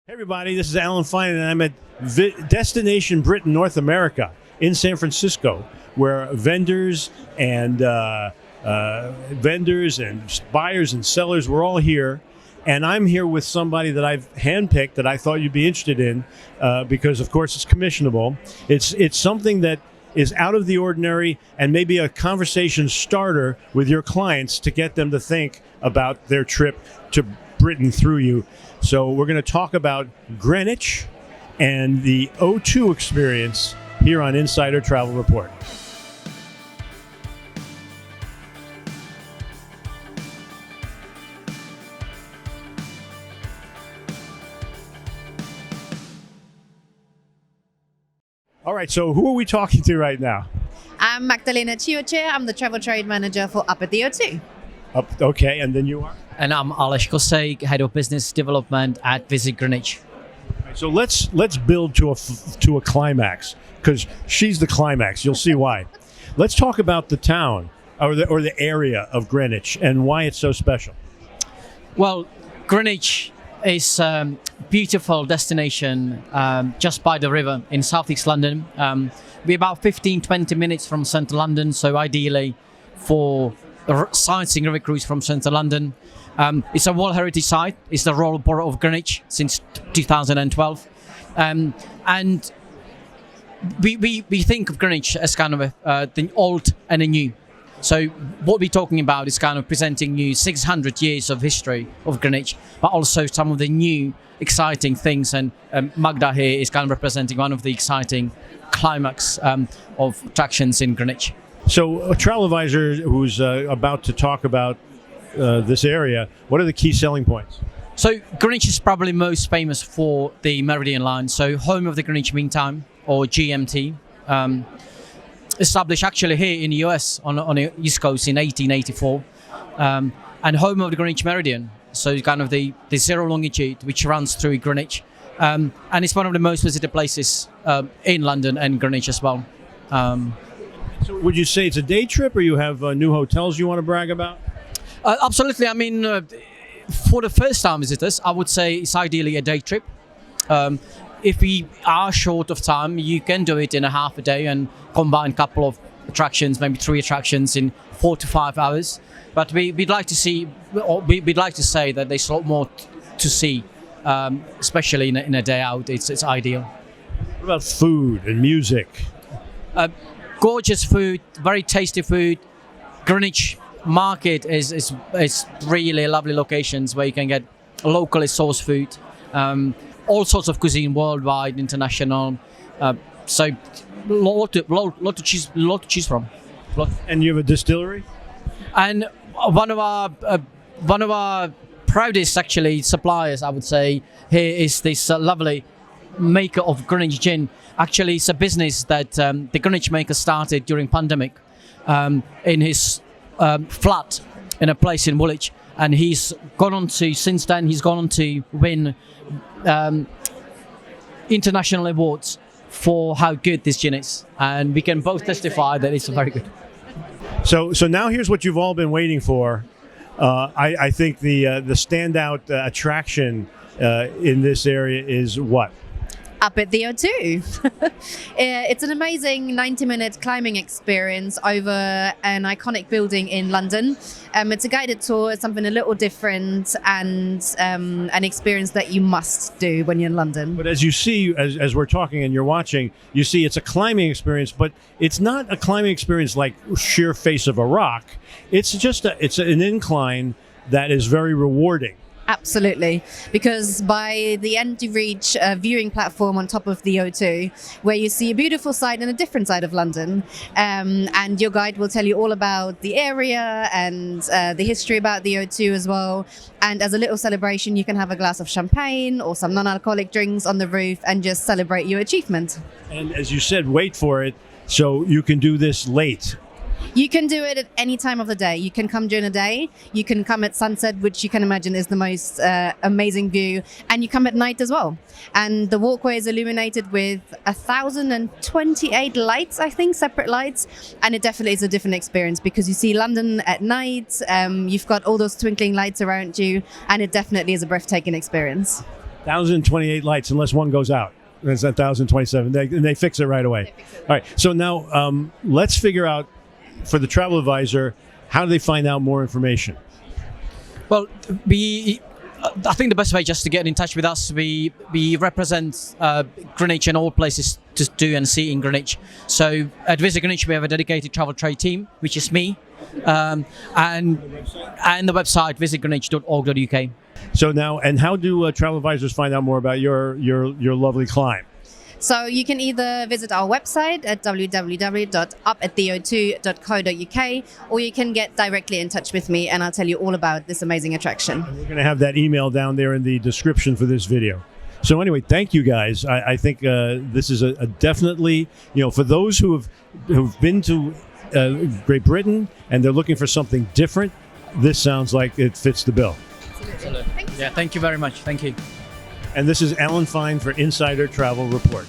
Hey everybody, this is Alan Fine, and I'm at Destination Britain North America in San Francisco, where vendors and buyers and sellers were all here. And I'm here with somebody that I've handpicked that I thought you'd be interested in because, of course, it's commissionable. It's something that is out of the ordinary and maybe a conversation starter with your clients to get them to think about their trip to Britain through you. So we're going to talk about Greenwich and the O2 experience here on Insider Travel Report. All right, so who are we talking to right now? I'm Magdalena Chioche. I'm the travel trade manager for Up at the O2. Okay, and then you are? And I'm Alesh Kosek, Head of Business Development at Visit Greenwich. So let's build to a climax, because she's the climax. You'll see why. Let's talk about the town or the area of Greenwich and why it's so special. Well, Greenwich is a beautiful destination just by the river in southeast London. We're about 15-20 minutes from central London, so ideally for sightseeing river cruise from central London. It's a World Heritage Site. It's the Royal Borough of Greenwich since 2012. And we think of Greenwich as kind of the old and the new. So what we're talking about is kind of presenting you 600 years of history of Greenwich, but also some of the new exciting things. And Magda here is kind of representing one of the exciting climax of attractions in Greenwich. So a travel advisor who's about to talk about this area, what are the key selling points? So Greenwich is probably most famous for the Meridian Line, so home of the Greenwich Mean Time, or GMT. Established actually here in the US on the East Coast in 1884, and home of the Greenwich Meridian, so kind of the zero longitude which runs through Greenwich, and it's one of the most visited places in London and Greenwich as well. So would you say it's a day trip, or you have new hotels you want to brag about? Absolutely. I mean, for the first-time visitors, I would say it's ideally a day trip. If we are short of time, you can do it in a half a day and combine a couple of attractions, maybe 3 attractions in 4 to 5 hours. But we'd like to say that there's a lot more to see, especially in a day out. It's ideal. What about food and music? Gorgeous food, very tasty food. Greenwich Market is really lovely locations where you can get locally sourced food. All sorts of cuisine, worldwide, international. So lot to choose from. And you have a distillery? And one of our proudest actually suppliers, I would say, here is this lovely maker of Greenwich gin. Actually, it's a business that the Greenwich maker started during pandemic in his flat in a place in Woolwich, and since then he's gone on to win international awards for how good this gin is, and we can both testify that it's very good. So now here's what you've all been waiting for. I think the standout attraction in this area is what? Up at the O2. It's an amazing 90-minute climbing experience over an iconic building in London. It's a guided tour. It's something a little different and an experience that you must do when you're in London. But as you see, as we're talking and you're watching, you see it's a climbing experience, but it's not a climbing experience like sheer face of a rock. It's just it's an incline that is very rewarding. Absolutely, because by the end you reach a viewing platform on top of the O2 where you see a beautiful side and a different side of London, and your guide will tell you all about the area and the history about the O2 as well. And as a little celebration, you can have a glass of champagne or some non-alcoholic drinks on the roof and just celebrate your achievement. And as you said, wait for it, so you can do this late. You can do it at any time of the day. You can come during the day. You can come at sunset, which you can imagine is the most amazing view. And you come at night as well. And the walkway is illuminated with 1,028 lights, I think, separate lights. And it definitely is a different experience because you see London at night. You've got all those twinkling lights around you. And it definitely is a breathtaking experience. 1,028 lights unless one goes out. It's 1,027. And they fix it right away. All right. So now let's figure out for the travel advisor, how do they find out more information? Well, I think the best way just to get in touch with us, we represent Greenwich and all places to do and see in Greenwich. So at Visit Greenwich, we have a dedicated travel trade team, which is me, and the website visitgreenwich.org.uk. So now, and how do travel advisors find out more about your lovely climb? So you can either visit our website at www.upattheo2.co.uk, or you can get directly in touch with me and I'll tell you all about this amazing attraction. We're going to have that email down there in the description for this video. So anyway, thank you guys. I think this is a definitely, for those who've been to Great Britain and they're looking for something different, this sounds like it fits the bill. Yeah, thank you very much. Thank you. And this is Alan Fine for Insider Travel Report.